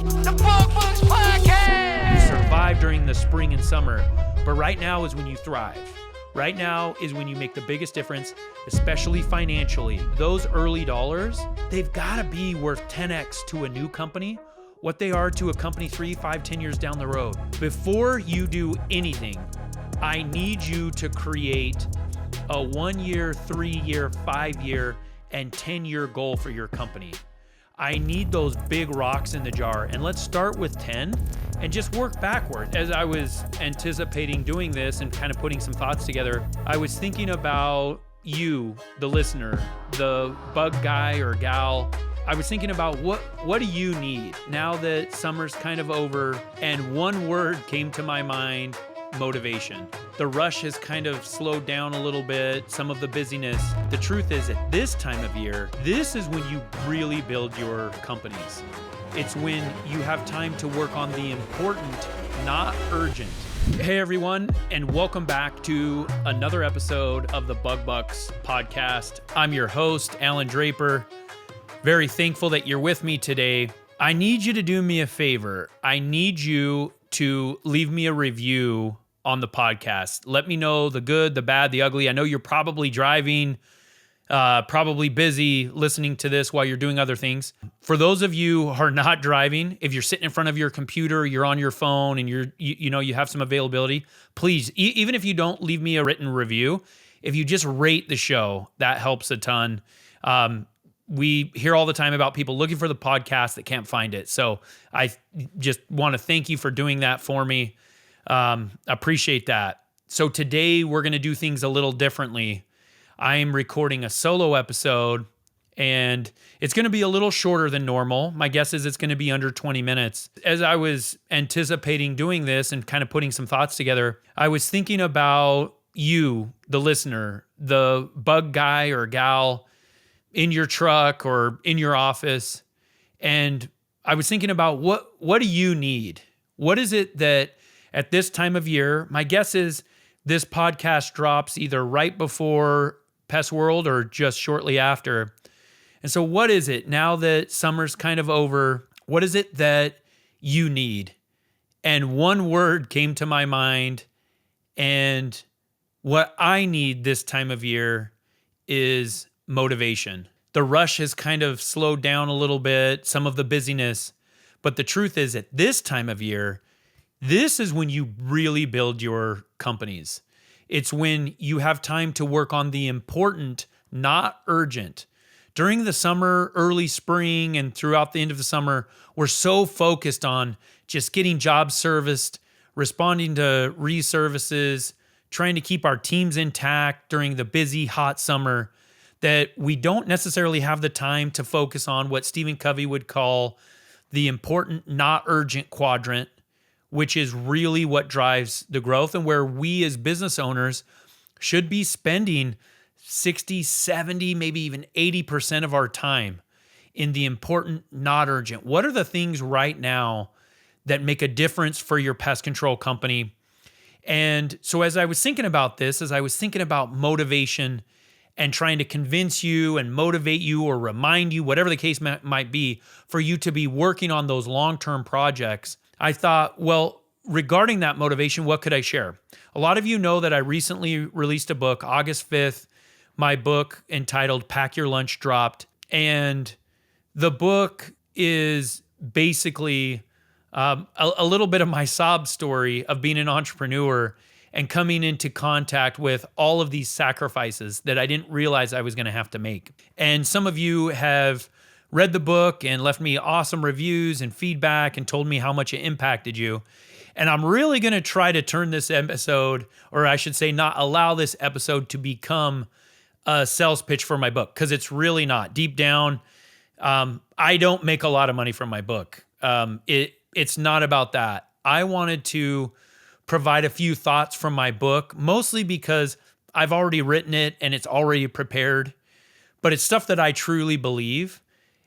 The Bug Books Podcast! You survive during the spring and summer, but right now is when you thrive. Right now is when you make the biggest difference, especially financially. Those early dollars, they've got to be worth 10x to a new company what they are to a company 3, 5, 10 years down the road. Before you do anything, I need you to create a 1 year, 3 year, 5 year, and 10-year goal for your company. I need those big rocks in the jar, and let's start with 10 and just work backward. As I was anticipating doing this and kind of putting some thoughts together, I was thinking about you, the listener, the bug guy or gal. I was thinking about what do you need now that summer's kind of over, and one word came to my mind: motivation. The rush has kind of slowed down a little bit, some of the busyness. The truth is, at this time of year, this is when you really build your companies. It's when you have time to work on the important, not urgent. Hey everyone, and welcome back to another episode of the Bug Bucks podcast. I'm your host, Allan Draper. Very thankful that you're with me today. I need you to do me a favor. I need you to leave me a review on the podcast. Let me know the good, the bad, the ugly. I know you're probably driving, probably busy listening to this while you're doing other things. For those of you who are not driving, if you're sitting in front of your computer, you're on your phone, and you have some availability, please, even if you don't leave me a written review, if you just rate the show, that helps a ton. We hear all the time about people looking for the podcast that can't find it. So I just want to thank you for doing that for me. Appreciate that. So today we're going to do things a little differently. I am recording a solo episode, and it's going to be a little shorter than normal. My guess is it's going to be under 20 minutes. As I was anticipating doing this and kind of putting some thoughts together, I was thinking about you, the listener, the bug guy or gal in your truck or in your office. And I was thinking about what do you need? What is it that at this time of year, my guess is this podcast drops either right before Pest World or just shortly after. And so what is it now that summer's kind of over? What is it that you need? And one word came to my mind, and what I need this time of year is motivation. The rush has kind of slowed down a little bit, some of the busyness, but the truth is, at this time of year, this is when you really build your companies. It's when you have time to work on the important, not urgent. During the summer, early spring, and throughout the end of the summer, we're so focused on just getting jobs serviced, responding to reservices, trying to keep our teams intact during the busy, hot summer, that we don't necessarily have the time to focus on what Stephen Covey would call the important, not urgent quadrant, which is really what drives the growth, and where we as business owners should be spending 60, 70, maybe even 80% of our time in the important, not urgent. What are the things right now that make a difference for your pest control company? And so as I was thinking about this, as I was thinking about motivation and trying to convince you and motivate you or remind you, whatever the case might be, for you to be working on those long-term projects, I thought, well, regarding that motivation, what could I share? A lot of you know that I recently released a book, August 5th. My book entitled Pack Your Lunch dropped. And the book is basically a little bit of my sob story of being an entrepreneur and coming into contact with all of these sacrifices that I didn't realize I was going to have to make. And some of you have read the book and left me awesome reviews and feedback and told me how much it impacted you. And I'm really going to try to turn this episode, or I should say not allow this episode to become a sales pitch for my book, because it's really not. Deep down, I don't make a lot of money from my book. It's not about that. I wanted to provide a few thoughts from my book, mostly because I've already written it and it's already prepared, but it's stuff that I truly believe.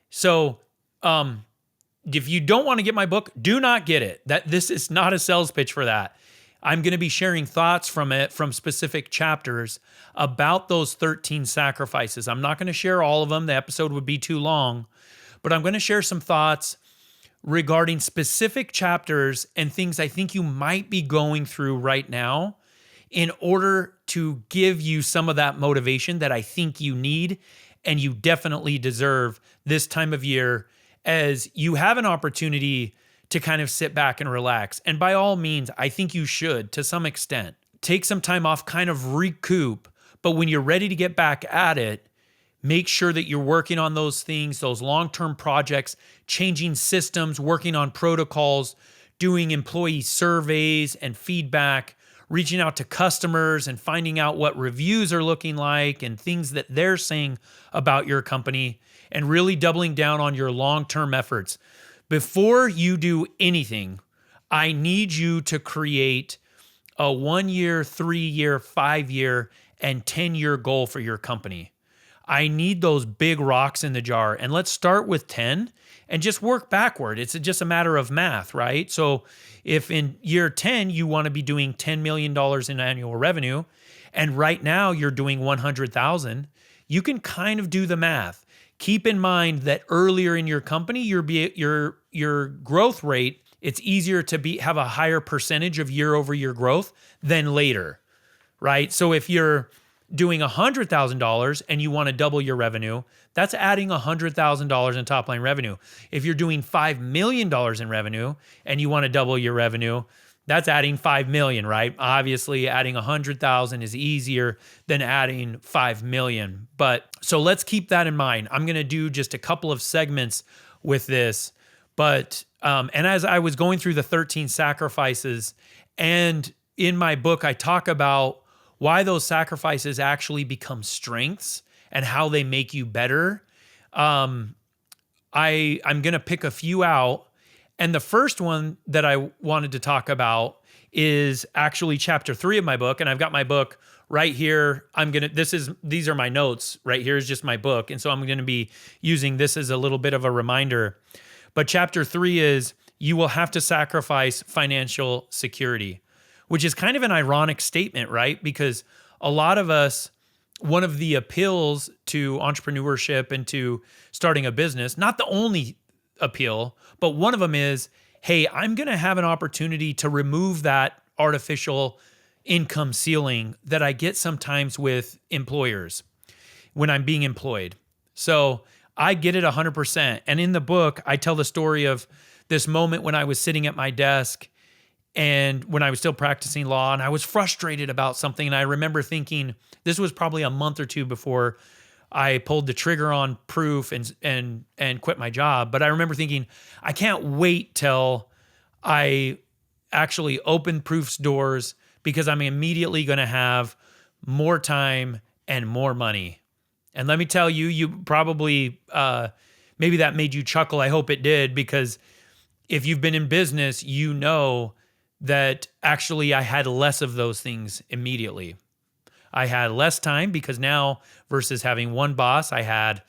So if you don't want to get my book, do not get it. This is not a sales pitch for that. I'm going to be sharing thoughts from it, from specific chapters about those 13 sacrifices. I'm not going to share all of them. The episode would be too long, but I'm going to share some thoughts regarding specific chapters and things I think you might be going through right now in order to give you some of that motivation that I think you need and you definitely deserve this time of year, as you have an opportunity to kind of sit back and relax. And by all means, I think you should, to some extent, take some time off, kind of recoup. But when you're ready to get back at it, make sure that you're working on those things, those long-term projects, changing systems, working on protocols, doing employee surveys and feedback, reaching out to customers and finding out what reviews are looking like and things that they're saying about your company, and really doubling down on your long-term efforts. Before you do anything, I need you to create a 1 year, 3 year, 5 year, and 10-year goal for your company. I need those big rocks in the jar. And let's start with 10 and just work backward. It's just a matter of math, right? So if in year 10, you want to be doing $10 million in annual revenue, and right now you're doing 100,000, you can kind of do the math. Keep in mind that earlier in your company, your growth rate, it's easier to have a higher percentage of year over year growth than later, right? So if you're doing $100,000 and you want to double your revenue, that's adding $100,000 in top line revenue. If you're doing $5 million in revenue and you want to double your revenue, that's adding 5 million, right? Obviously, adding 100,000 is easier than adding 5 million. But so let's keep that in mind. I'm going to do just a couple of segments with this. But, and as I was going through the 13 sacrifices, and in my book, I talk about why those sacrifices actually become strengths and how they make you better. I'm going to pick a few out. And the first one that I wanted to talk about is actually chapter 3 of my book. And I've got my book right here. These are my notes. Right here is just my book. And so I'm going to be using this as a little bit of a reminder. But chapter 3 is, you will have to sacrifice financial security, which is kind of an ironic statement, right? Because a lot of us, one of the appeals to entrepreneurship and to starting a business, not the only appeal, but one of them is, hey, I'm going to have an opportunity to remove that artificial income ceiling that I get sometimes with employers when I'm being employed. So I get it 100%. And in the book, I tell the story of this moment when I was sitting at my desk and when I was still practicing law, and I was frustrated about something. And I remember thinking, this was probably a month or two before I pulled the trigger on Proof and quit my job. But I remember thinking, I can't wait till I actually open Proof's doors, because I'm immediately going to have more time and more money. And let me tell you, you probably, maybe that made you chuckle. I hope it did, because if you've been in business, you know that actually I had less of those things immediately. I had less time, because now versus having one boss, I had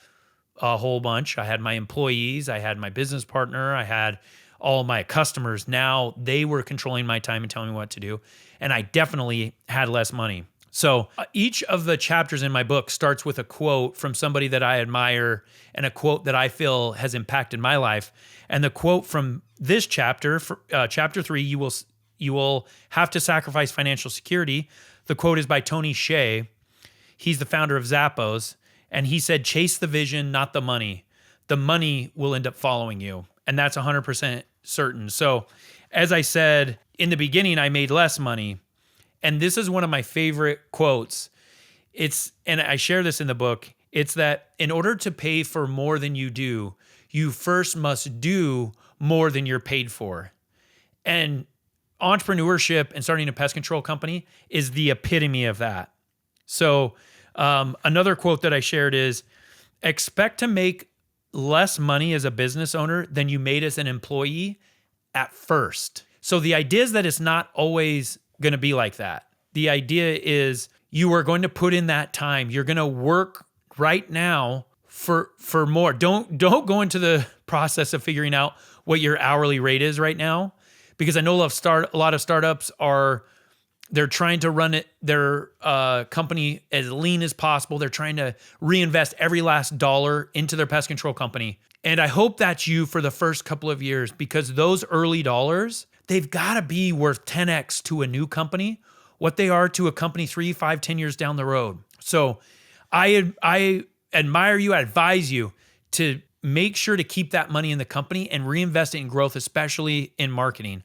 a whole bunch. I had my employees, I had my business partner, I had all my customers. Now they were controlling my time and telling me what to do. And I definitely had less money. So each of the chapters in my book starts with a quote from somebody that I admire and a quote that I feel has impacted my life. And the quote from this chapter, chapter 3, you will have to sacrifice financial security. The quote is by Tony Hsieh. He's the founder of Zappos. And he said, chase the vision, not the money. The money will end up following you. And that's 100% certain. So as I said, in the beginning, I made less money. And this is one of my favorite quotes. And I share this in the book. It's that in order to pay for more than you do, you first must do more than you're paid for. And entrepreneurship and starting a pest control company is the epitome of that. So another quote that I shared is, expect to make less money as a business owner than you made as an employee at first. So the idea is that it's not always going to be like that. The idea is you are going to put in that time. You're going to work right now for more. Don't go into the process of figuring out what your hourly rate is right now, because I know a lot of startups they're trying to run their company as lean as possible. They're trying to reinvest every last dollar into their pest control company. And I hope that's you for the first couple of years, because those early dollars, they've got to be worth 10x to a new company, what they are to a company 3, 5, 10 years down the road. So I admire you. I advise you to make sure to keep that money in the company and reinvest it in growth, especially in marketing,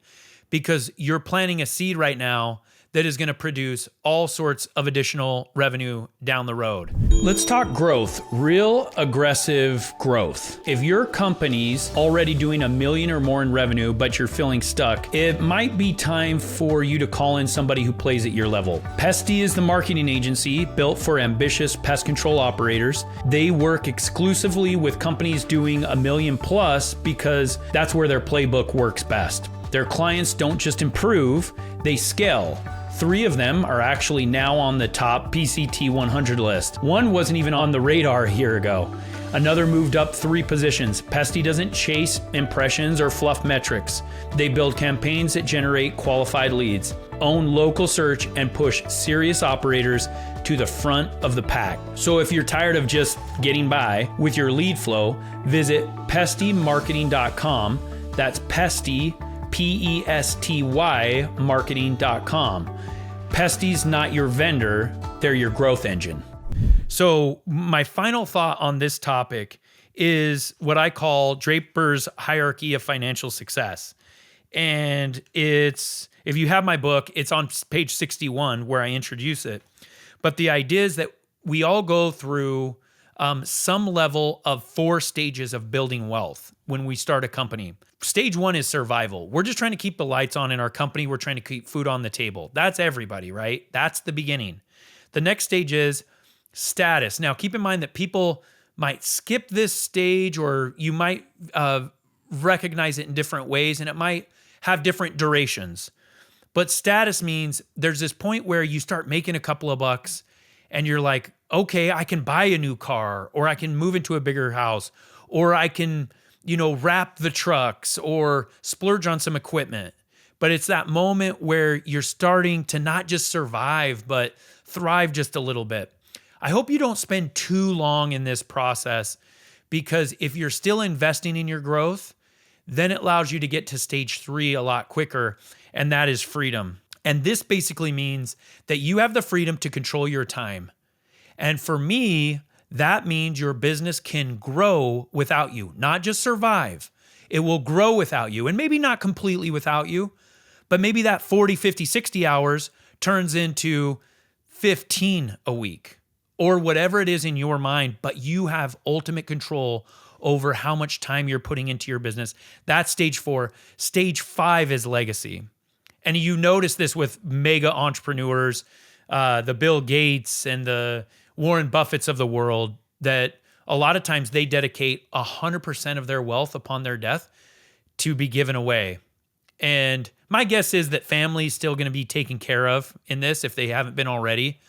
because you're planting a seed right now that is going to produce all sorts of additional revenue down the road. Let's talk growth, real aggressive growth. If your company's already doing $1 million or more in revenue, but you're feeling stuck, it might be time for you to call in somebody who plays at your level. Pesty is the marketing agency built for ambitious pest control operators. They work exclusively with companies doing $1 million plus because that's where their playbook works best. Their clients don't just improve, they scale. 3 of them are actually now on the top PCT 100 list. One wasn't even on the radar a year ago. Another moved up 3 positions. Pesty doesn't chase impressions or fluff metrics. They build campaigns that generate qualified leads, own local search, and push serious operators to the front of the pack. So if you're tired of just getting by with your lead flow, visit pestymarketing.com. That's pesty, Pesty marketing.com. Pesty's not your vendor, they're your growth engine. So my final thought on this topic is what I call Draper's hierarchy of financial success. And it's, if you have my book, it's on page 61 where I introduce it. But the idea is that we all go through some level of 4 stages of building wealth when we start a company. Stage 1 is survival. We're just trying to keep the lights on in our company. We're trying to keep food on the table. That's everybody, right? That's the beginning. The next stage is status. Now, keep in mind that people might skip this stage, or you might recognize it in different ways, and it might have different durations. But status means there's this point where you start making a couple of bucks and you're like, okay, I can buy a new car, or I can move into a bigger house, or I can, wrap the trucks or splurge on some equipment. But it's that moment where you're starting to not just survive, but thrive just a little bit. I hope you don't spend too long in this process, because if you're still investing in your growth, then it allows you to get to stage 3 a lot quicker, and that is freedom. And this basically means that you have the freedom to control your time. And for me, that means your business can grow without you, not just survive. It will grow without you, and maybe not completely without you, but maybe that 40, 50, 60 hours turns into 15 a week, or whatever it is in your mind, but you have ultimate control over how much time you're putting into your business. That's stage 4. Stage 5 is legacy. And you notice this with mega entrepreneurs, the Bill Gates and the Warren Buffetts of the world, that a lot of times they dedicate 100% of their wealth upon their death to be given away. And my guess is that family's still going to be taken care of in this if they haven't been already.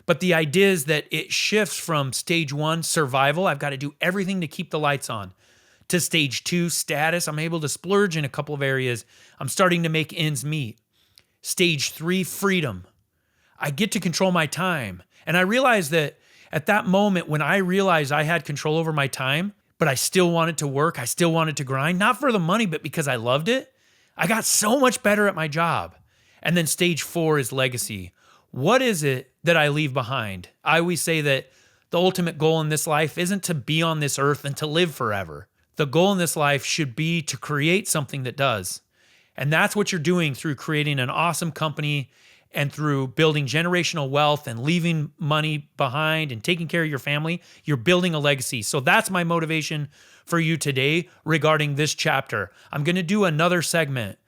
But the idea is that it shifts from stage 1, survival, I've got to do everything to keep the lights on, to stage 2, status, I'm able to splurge in a couple of areas. I'm starting to make ends meet. Stage 3, freedom. I get to control my time. And I realized that at that moment when I realized I had control over my time, but I still wanted to work, I still wanted to grind, not for the money, but because I loved it, I got so much better at my job. And then stage 4 is legacy. What is it that I leave behind? I always say that the ultimate goal in this life isn't to be on this earth and to live forever. The goal in this life should be to create something that does. And that's what you're doing through creating an awesome company and through building generational wealth and leaving money behind and taking care of your family. You're building a legacy. So that's my motivation for you today regarding this chapter. I'm going to do another segment,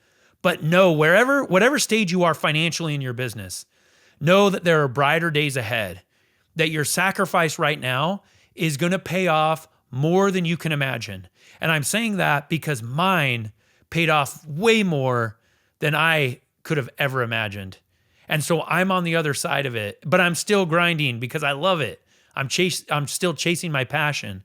but know whatever stage you are financially in your business, know that there are brighter days ahead, that your sacrifice right now is going to pay off more than you can imagine. And I'm saying that because mine paid off way more than I could have ever imagined. And so I'm on the other side of it, but I'm still grinding because I love it. I'm still chasing my passion.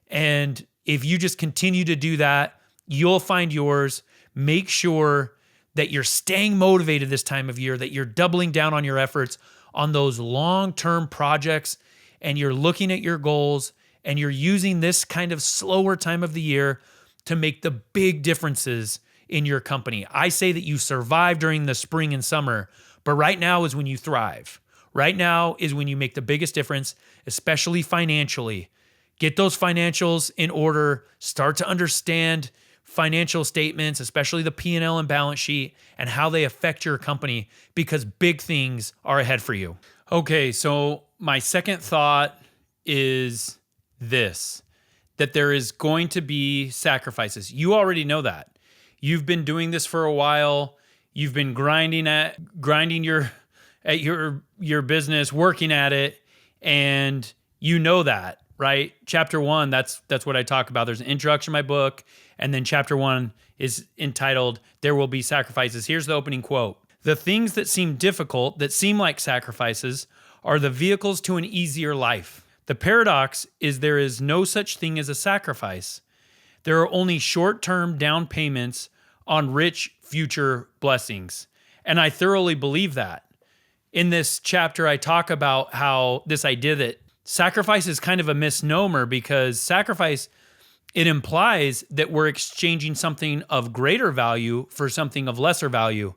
And if you just continue to do that, you'll find yours. Make sure that you're staying motivated this time of year, that you're doubling down on your efforts on those long-term projects, and you're looking at your goals and you're using this kind of slower time of the year to make the big differences in your company. I say that you survive during the spring and summer, but right now is when you thrive. Right now is when you make the biggest difference, especially financially. Get those financials in order, start to understand financial statements, especially the P&L and balance sheet, and how they affect your company, because big things are ahead for you. Okay, so my second thought is this, that there is going to be sacrifices. You already know that. You've been doing this for a while. You've been grinding your business, working at it, and you know that, right? Chapter 1, that's what I talk about. There's an introduction to my book, and then chapter 1 is entitled, There Will Be Sacrifices. Here's the opening quote. The things that seem difficult, that seem like sacrifices, are the vehicles to an easier life. The paradox is there is no such thing as a sacrifice. There are only short-term down payments on rich future blessings. And I thoroughly believe that. In this chapter, I talk about how this idea that sacrifice is kind of a misnomer, because sacrifice, it implies that we're exchanging something of greater value for something of lesser value.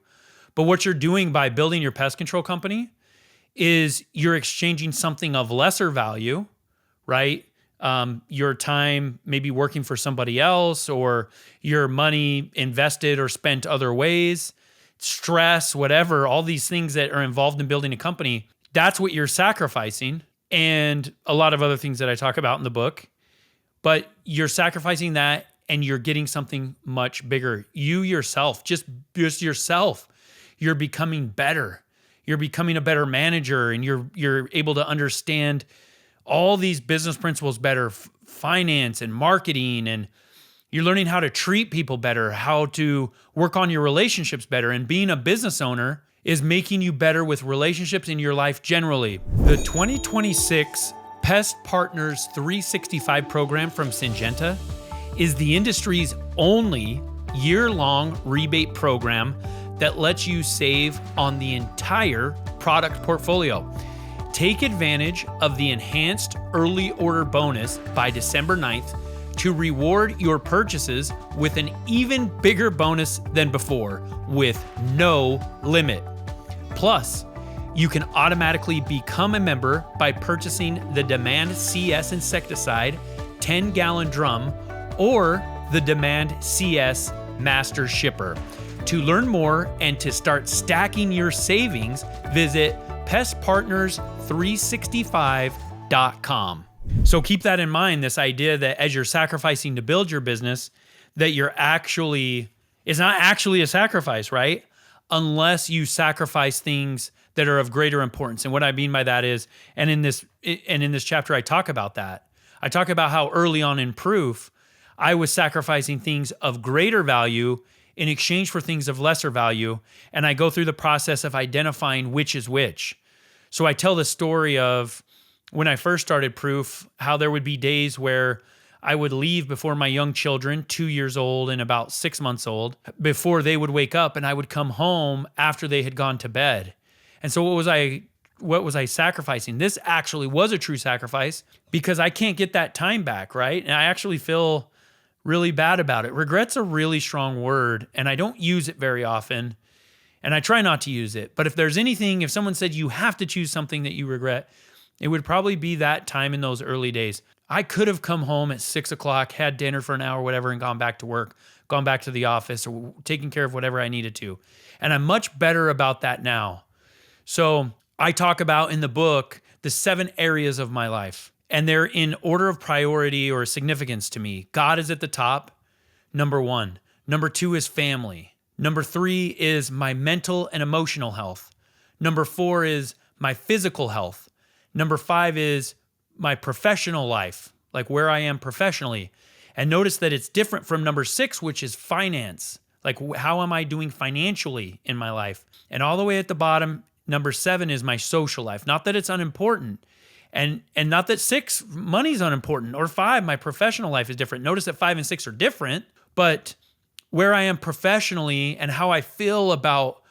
But what you're doing by building your pest control company is you're exchanging something of lesser value, right? Your time maybe working for somebody else, or your money invested or spent other ways, stress, whatever, all these things that are involved in building a company. That's what you're sacrificing, and a lot of other things that I talk about in the book. But you're sacrificing that and you're getting something much bigger. You yourself, just yourself, you're becoming better. You're becoming a better manager, and you're able to understand all these business principles better, finance and marketing, and you're learning how to treat people better, how to work on your relationships better. And being a business owner is making you better with relationships in your life generally. The 2026 Pest Partners 365 program from Syngenta is the industry's only year-long rebate program that lets you save on the entire product portfolio. Take advantage of the enhanced early order bonus by December 9th to reward your purchases with an even bigger bonus than before, with no limit. Plus, you can automatically become a member by purchasing the Demand CS insecticide 10-gallon drum or the Demand CS Master Shipper. To learn more and to start stacking your savings, visit pestpartners365.com. So keep that in mind, this idea that as you're sacrificing to build your business, that it's not actually a sacrifice, right? Unless you sacrifice things that are of greater importance. And what I mean by that is, and in this chapter, I talk about that. I talk about how early on in Proof, I was sacrificing things of greater value in exchange for things of lesser value. And I go through the process of identifying which is which. So I tell the story of when I first started Proof, how there would be days where I would leave before my young children, 2 years old and about 6 months old, before they would wake up, and I would come home after they had gone to bed. And so what was I sacrificing? This actually was a true sacrifice, because I can't get that time back, right? And I actually feel really bad about it. Regret's a really strong word, and I don't use it very often, and I try not to use it. But if there's anything, if someone said you have to choose something that you regret, it would probably be that time in those early days. I could have come home at 6 o'clock, had dinner for an hour, whatever, and gone back to work, gone back to the office, or taken care of whatever I needed to. And I'm much better about that now. So I talk about in the book the 7 areas of my life, and they're in order of priority or significance to me. God is at the top, number 1. Number 2 is family. Number 3 is my mental and emotional health. Number 4 is my physical health. Number 5 is my professional life, like where I am professionally. And notice that it's different from number 6, which is finance. Like, how am I doing financially in my life? And all the way at the bottom, number 7 is my social life. Not that it's unimportant, and not that 6, money's unimportant, or 5, my professional life is different. Notice that 5 and 6 are different, but where I am professionally and how I feel about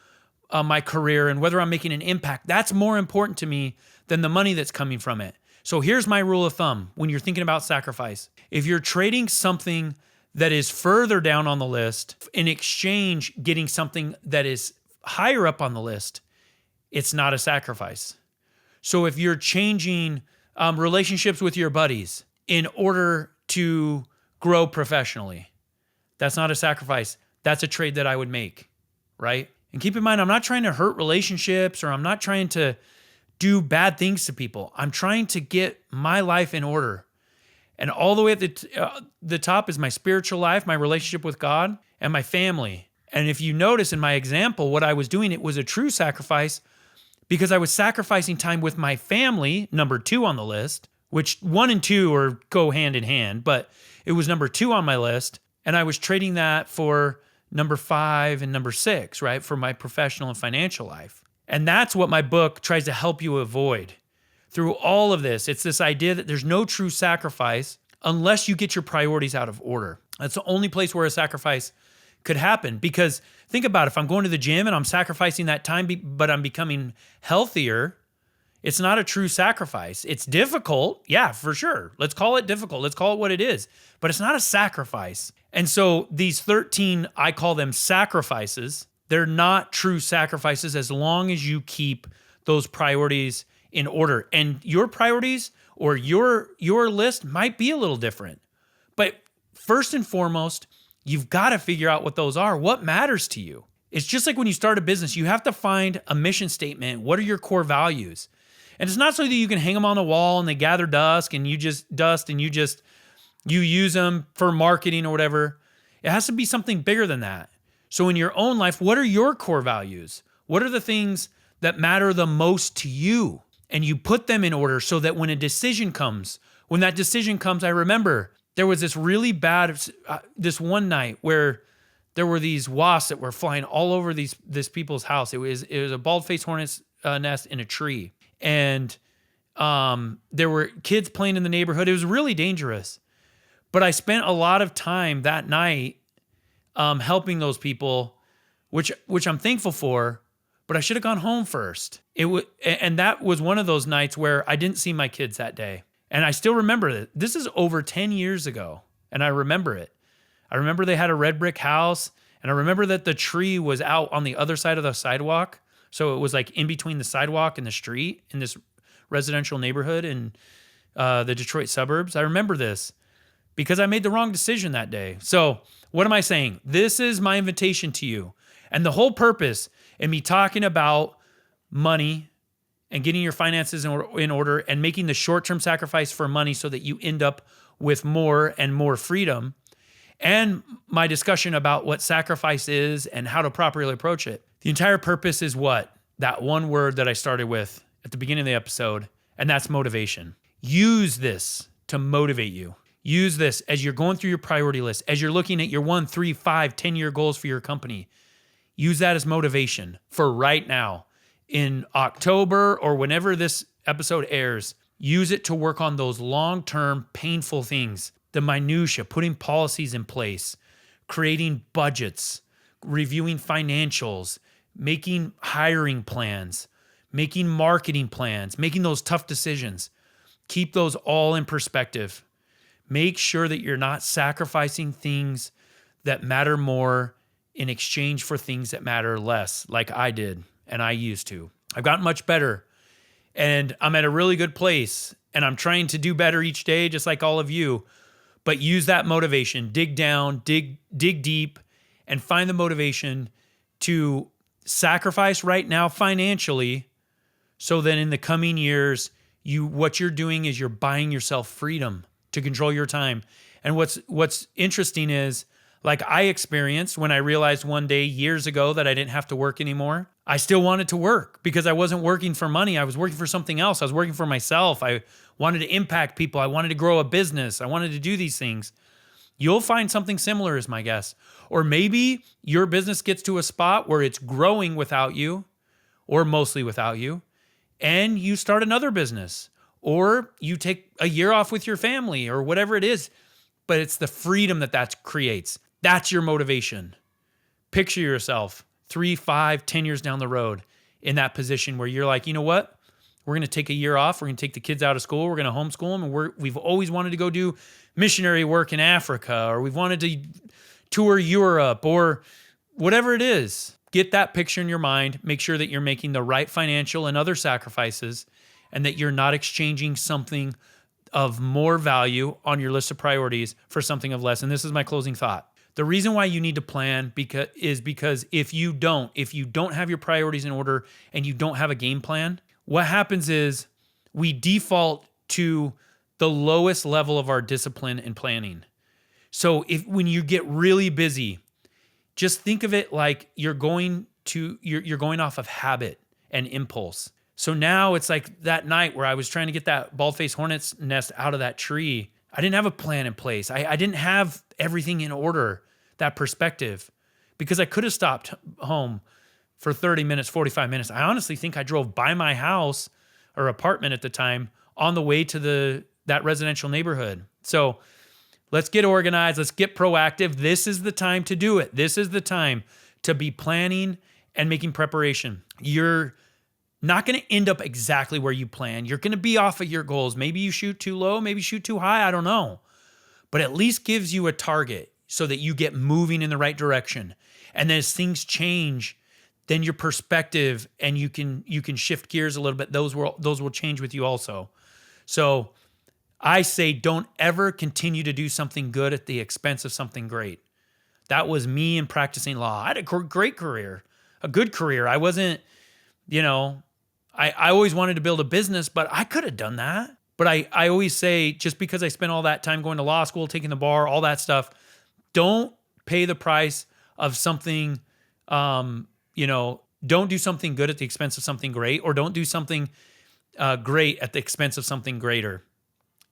my career and whether I'm making an impact, that's more important to me than the money that's coming from it. So here's my rule of thumb when you're thinking about sacrifice. If you're trading something that is further down on the list in exchange getting something that is higher up on the list, it's not a sacrifice. So if you're changing relationships with your buddies in order to grow professionally, that's not a sacrifice. That's a trade that I would make, right? And keep in mind, I'm not trying to hurt relationships, or I'm not trying to do bad things to people. I'm trying to get my life in order. And all the way at the top is my spiritual life, my relationship with God, and my family. And if you notice in my example, what I was doing, it was a true sacrifice because I was sacrificing time with my family, number 2 on the list, which 1 and 2 go hand in hand, but it was number 2 on my list. And I was trading that for number 5 and number 6, right? For my professional and financial life. And that's what my book tries to help you avoid. Through all of this, it's this idea that there's no true sacrifice unless you get your priorities out of order. That's the only place where a sacrifice could happen. Because think about it, if I'm going to the gym and I'm sacrificing that time, but I'm becoming healthier, it's not a true sacrifice. It's difficult. Yeah, for sure. Let's call it difficult. Let's call it what it is. But it's not a sacrifice. And so these 13, I call them sacrifices. They're not true sacrifices as long as you keep those priorities in order. And your priorities or your list might be a little different. But first and foremost, you've got to figure out what those are. What matters to you? It's just like when you start a business, you have to find a mission statement. What are your core values? And it's not so that you can hang them on the wall and they gather dust and you use them for marketing or whatever. It has to be something bigger than that. So in your own life, what are your core values? What are the things that matter the most to you? And you put them in order so that when that decision comes, I remember there was this really bad, this one night where there were these wasps that were flying all over this people's house. It was a bald-faced hornet's nest in a tree. And there were kids playing in the neighborhood. It was really dangerous. But I spent a lot of time that night helping those people, which I'm thankful for, but I should have gone home first. And that was one of those nights where I didn't see my kids that day. And I still remember it. This is over 10 years ago, and I remember it. I remember they had a red brick house, and I remember that the tree was out on the other side of the sidewalk. So it was like in between the sidewalk and the street in this residential neighborhood in the Detroit suburbs. I remember this because I made the wrong decision that day. So what am I saying? This is my invitation to you. And the whole purpose in me talking about money and getting your finances in order and making the short-term sacrifice for money so that you end up with more and more freedom, and my discussion about what sacrifice is and how to properly approach it. The entire purpose is what? That one word that I started with at the beginning of the episode, and that's motivation. Use this to motivate you. Use this as you're going through your priority list, as you're looking at your 1, 3, 5, 10-year goals for your company. Use that as motivation for right now. In October or whenever this episode airs, use it to work on those long-term painful things, the minutia, putting policies in place, creating budgets, reviewing financials, making hiring plans, making marketing plans, making those tough decisions. Keep those all in perspective. Make sure that you're not sacrificing things that matter more in exchange for things that matter less, like I did and I used to. I've gotten much better, and I'm at a really good place, and I'm trying to do better each day, just like all of you. But use that motivation. Dig down, dig deep, and find the motivation to sacrifice right now financially so that in the coming years, what you're doing is you're buying yourself freedom to control your time. And what's interesting is, like I experienced when I realized one day years ago that I didn't have to work anymore, I still wanted to work because I wasn't working for money. I was working for something else. I was working for myself. I wanted to impact people. I wanted to grow a business. I wanted to do these things. You'll find something similar is my guess. Or maybe your business gets to a spot where it's growing without you or mostly without you, and you start another business, or you take a year off with your family or whatever it is. But it's the freedom that creates. That's your motivation. Picture yourself 3, 5, 10 years down the road in that position where you're like, you know what? We're going to take a year off. We're going to take the kids out of school. We're going to homeschool them. And we've always wanted to go do missionary work in Africa, or we've wanted to tour Europe, or whatever it is. Get that picture in your mind. Make sure that you're making the right financial and other sacrifices, and that you're not exchanging something of more value on your list of priorities for something of less. And this is my closing thought. The reason why you need to plan is because if you don't have your priorities in order and you don't have a game plan, what happens is we default to the lowest level of our discipline and planning. So when you get really busy, just think of it like you're going off of habit and impulse. So now it's like that night where I was trying to get that bald-faced hornet's nest out of that tree. I didn't have a plan in place. I didn't have everything in order, that perspective, because I could have stopped home for 30 minutes, 45 minutes. I honestly think I drove by my house or apartment at the time on the way to that residential neighborhood. So let's get organized. Let's get proactive. This is the time to do it. This is the time to be planning and making preparation. You're not going to end up exactly where you plan. You're going to be off of your goals. Maybe you shoot too low, maybe shoot too high. I don't know. But at least gives you a target so that you get moving in the right direction. And then as things change, then your perspective and you can shift gears a little bit. Those will change with you also. So I say don't ever continue to do something good at the expense of something great. That was me in practicing law. I had a great career, a good career. I wasn't, I always wanted to build a business, but I could have done that. But I always say, just because I spent all that time going to law school, taking the bar, all that stuff, don't pay the price of something, don't do something good at the expense of something great, or don't do something great at the expense of something greater.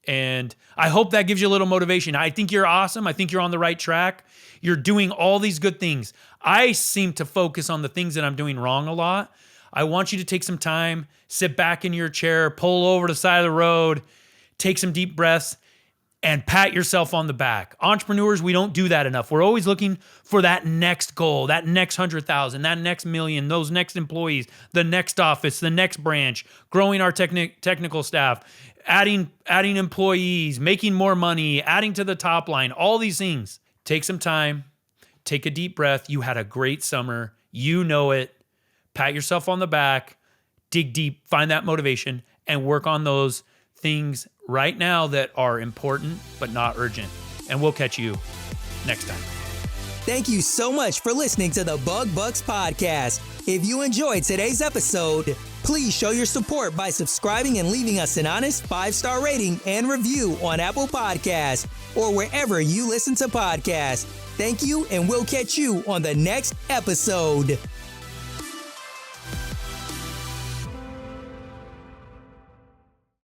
And I hope that gives you a little motivation. I think you're awesome. I think you're on the right track. You're doing all these good things. I seem to focus on the things that I'm doing wrong a lot. I want you to take some time, sit back in your chair, pull over to the side of the road, take some deep breaths, and pat yourself on the back. Entrepreneurs, we don't do that enough. We're always looking for that next goal, that next 100,000, that next million, those next employees, the next office, the next branch, growing our technical staff, adding employees, making more money, adding to the top line, all these things. Take some time, take a deep breath. You had a great summer. You know it. Pat yourself on the back, dig deep, find that motivation, and work on those things right now that are important but not urgent. And we'll catch you next time. Thank you so much for listening to the Bug Bucks podcast. If you enjoyed today's episode, please show your support by subscribing and leaving us an honest 5-star rating and review on Apple Podcasts or wherever you listen to podcasts. Thank you, and we'll catch you on the next episode.